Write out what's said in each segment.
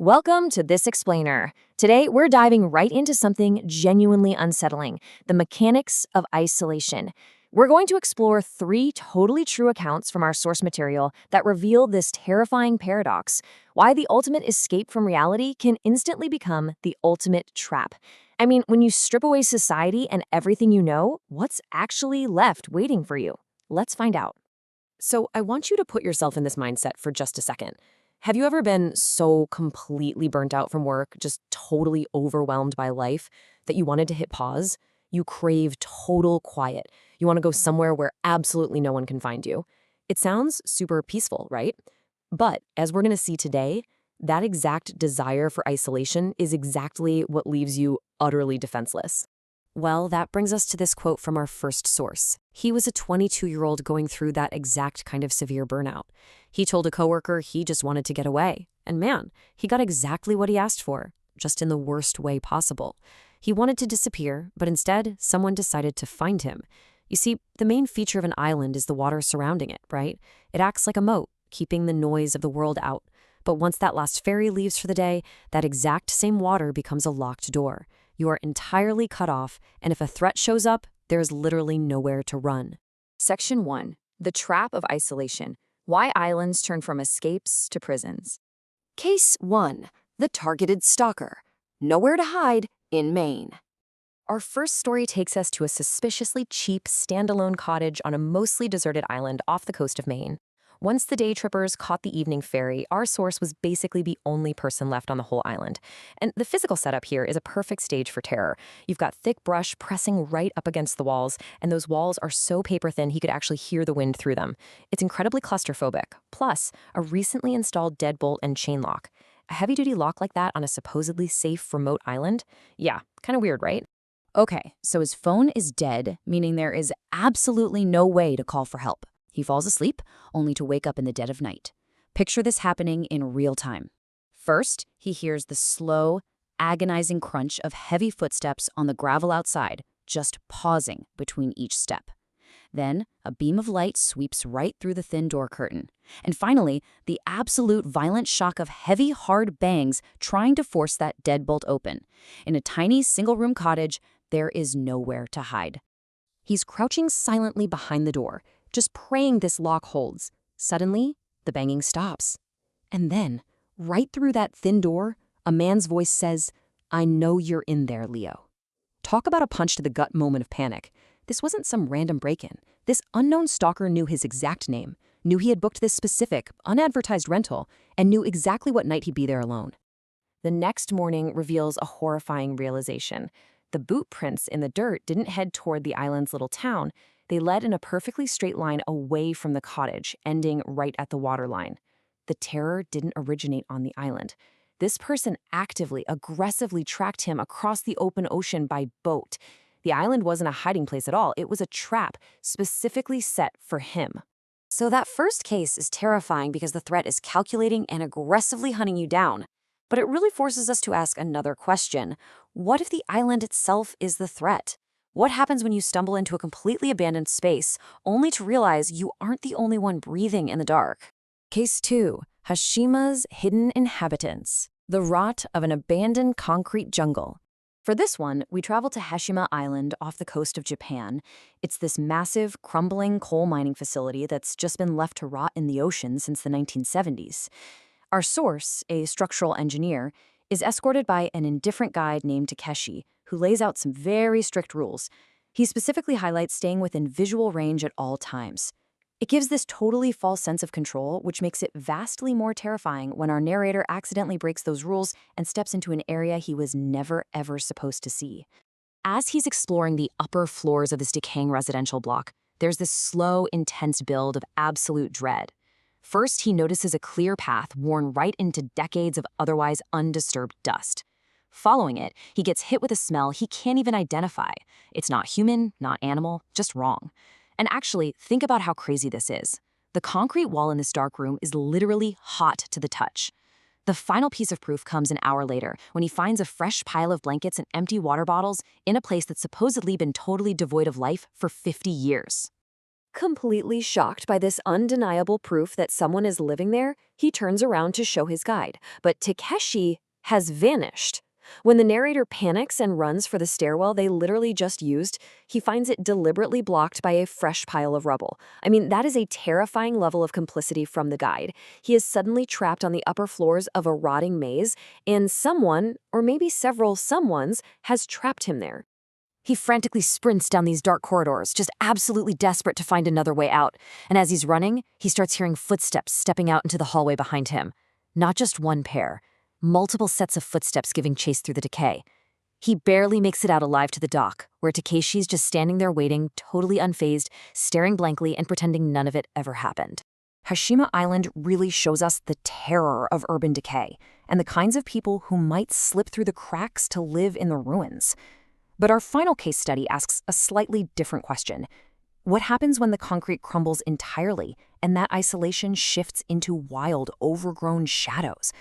Welcome to This Explainer. Today, we're diving right into something genuinely unsettling, the mechanics of isolation. We're going to explore three totally true accounts from our source material that reveal this terrifying paradox, why the ultimate escape from reality can instantly become the ultimate trap. I mean, when you strip away society and everything you know, what's actually left waiting for you? Let's find out. So, I want you to put yourself in this mindset for just a second. Have you ever been so completely burnt out from work, just totally overwhelmed by life, that you wanted to hit pause? You crave total quiet. You want to go somewhere where absolutely no one can find you. It sounds super peaceful, right? But as we're going to see today, that exact desire for isolation is exactly what leaves you utterly defenseless. Well, that brings us to this quote from our first source. He was a 22-year-old going through that exact kind of severe burnout. He told a coworker he just wanted to get away. And man, he got exactly what he asked for, just in the worst way possible. He wanted to disappear, but instead, someone decided to find him. You see, the main feature of an island is the water surrounding it, right? It acts like a moat, keeping the noise of the world out. But once that last ferry leaves for the day, that exact same water becomes a locked door. You are entirely cut off, and if a threat shows up, there's literally nowhere to run. Section 1. The Trap of Isolation. Why Islands Turn from Escapes to Prisons. Case 1. The Targeted Stalker. Nowhere to hide in Maine. Our first story takes us to a suspiciously cheap, standalone cottage on a mostly deserted island off the coast of Maine. Once the day trippers caught the evening ferry, our source was basically the only person left on the whole island. And the physical setup here is a perfect stage for terror. You've got thick brush pressing right up against the walls, and those walls are so paper thin he could actually hear the wind through them. It's incredibly claustrophobic. Plus, a recently installed deadbolt and chain lock. A heavy-duty lock like that on a supposedly safe remote island? Yeah, kind of weird, right? Okay, so his phone is dead, meaning there is absolutely no way to call for help. He falls asleep, only to wake up in the dead of night. Picture this happening in real time. First, he hears the slow, agonizing crunch of heavy footsteps on the gravel outside, just pausing between each step. Then, a beam of light sweeps right through the thin door curtain. And finally, the absolute violent shock of heavy, hard bangs trying to force that deadbolt open. In a tiny, single-room cottage, there is nowhere to hide. He's crouching silently behind the door, just praying this lock holds. Suddenly, the banging stops. And then, right through that thin door, a man's voice says, "I know you're in there, Leo." Talk about a punch-to-the-gut moment of panic. This wasn't some random break-in. This unknown stalker knew his exact name, knew he had booked this specific, unadvertised rental, and knew exactly what night he'd be there alone. The next morning reveals a horrifying realization. The boot prints in the dirt didn't head toward the island's little town. They led in a perfectly straight line away from the cottage, ending right at the waterline. The terror didn't originate on the island. This person actively, aggressively tracked him across the open ocean by boat. The island wasn't a hiding place at all. It was a trap specifically set for him. So that first case is terrifying because the threat is calculating and aggressively hunting you down. But it really forces us to ask another question. What if the island itself is the threat? What happens when you stumble into a completely abandoned space, only to realize you aren't the only one breathing in the dark? Case 2. Hashima's Hidden Inhabitants. The Rot of an Abandoned Concrete Jungle. For this one, we travel to Hashima Island off the coast of Japan. It's this massive, crumbling coal mining facility that's just been left to rot in the ocean since the 1970s. Our source, a structural engineer, is escorted by an indifferent guide named Takeshi, who lays out some very strict rules. He specifically highlights staying within visual range at all times. It gives this totally false sense of control, which makes it vastly more terrifying when our narrator accidentally breaks those rules and steps into an area he was never ever supposed to see. As he's exploring the upper floors of this decaying residential block, there's this slow, intense build of absolute dread. First, he notices a clear path worn right into decades of otherwise undisturbed dust. Following it, he gets hit with a smell he can't even identify. It's not human, not animal, just wrong. And actually, think about how crazy this is. The concrete wall in this dark room is literally hot to the touch. The final piece of proof comes an hour later, when he finds a fresh pile of blankets and empty water bottles in a place that's supposedly been totally devoid of life for 50 years. Completely shocked by this undeniable proof that someone is living there, he turns around to show his guide, but Takeshi has vanished. When the narrator panics and runs for the stairwell they literally just used, he finds it deliberately blocked by a fresh pile of rubble. I mean, that is a terrifying level of complicity from the guide. He is suddenly trapped on the upper floors of a rotting maze, and someone, or maybe several someones, has trapped him there. He frantically sprints down these dark corridors, just absolutely desperate to find another way out. And as he's running, he starts hearing footsteps stepping out into the hallway behind him. Not just one pair, multiple sets of footsteps giving chase through the decay. He barely makes it out alive to the dock, where Takeshi's just standing there waiting, totally unfazed, staring blankly and pretending none of it ever happened. Hashima Island really shows us the terror of urban decay and the kinds of people who might slip through the cracks to live in the ruins. But our final case study asks a slightly different question. What happens when the concrete crumbles entirely and that isolation shifts into wild, overgrown shadows?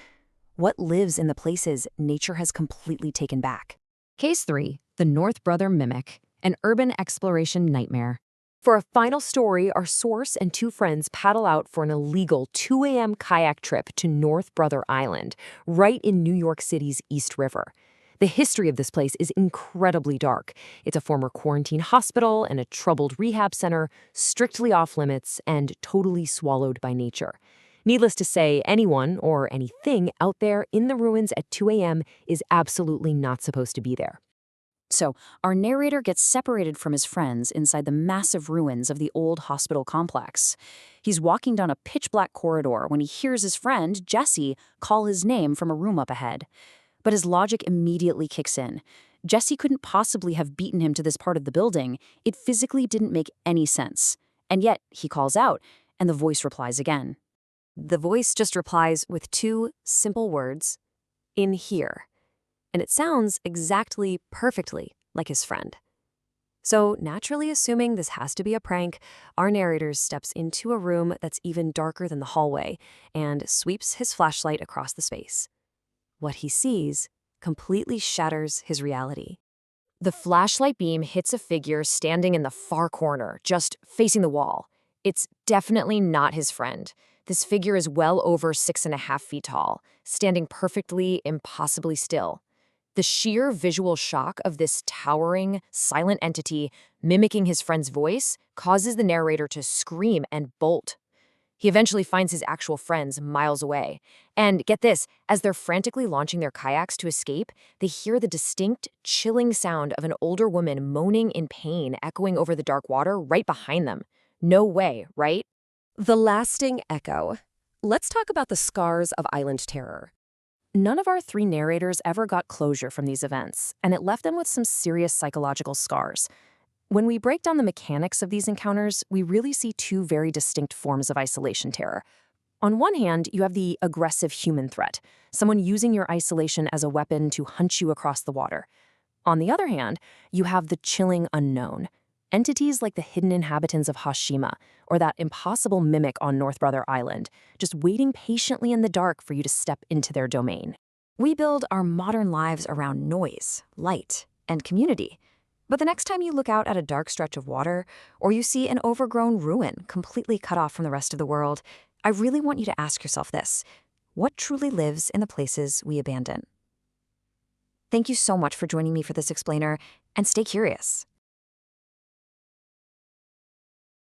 What lives in the places nature has completely taken back? Case 3, the North Brother Mimic, an urban exploration nightmare. For a final story, our source and two friends paddle out for an illegal 2 a.m. kayak trip to North Brother Island, right in New York City's East River. The history of this place is incredibly dark. It's a former quarantine hospital and a troubled rehab center, strictly off-limits and totally swallowed by nature. Needless to say, anyone or anything out there in the ruins at 2 a.m. is absolutely not supposed to be there. So, our narrator gets separated from his friends inside the massive ruins of the old hospital complex. He's walking down a pitch-black corridor when he hears his friend, Jesse, call his name from a room up ahead. But his logic immediately kicks in. Jesse couldn't possibly have beaten him to this part of the building. It physically didn't make any sense. And yet, he calls out, and the voice replies again. The voice just replies with two simple words, "In here." And it sounds exactly perfectly like his friend. So, naturally assuming this has to be a prank, our narrator steps into a room that's even darker than the hallway and sweeps his flashlight across the space. What he sees completely shatters his reality. The flashlight beam hits a figure standing in the far corner, just facing the wall. It's definitely not his friend. This figure is well over 6.5 feet tall, standing perfectly, impossibly still. The sheer visual shock of this towering, silent entity mimicking his friend's voice causes the narrator to scream and bolt. He eventually finds his actual friends miles away. And get this, as they're frantically launching their kayaks to escape, they hear the distinct, chilling sound of an older woman moaning in pain echoing over the dark water right behind them. No way, right? The lasting echo. Let's talk about the scars of island terror. None of our three narrators ever got closure from these events, and it left them with some serious psychological scars. When we break down the mechanics of these encounters, we really see two very distinct forms of isolation terror. On one hand, you have the aggressive human threat, someone using your isolation as a weapon to hunt you across the water. On the other hand, you have the chilling unknown, entities like the hidden inhabitants of Hashima, or that impossible mimic on North Brother Island, just waiting patiently in the dark for you to step into their domain. We build our modern lives around noise, light, and community. But the next time you look out at a dark stretch of water, or you see an overgrown ruin completely cut off from the rest of the world, I really want you to ask yourself this: what truly lives in the places we abandon? Thank you so much for joining me for this explainer, and stay curious.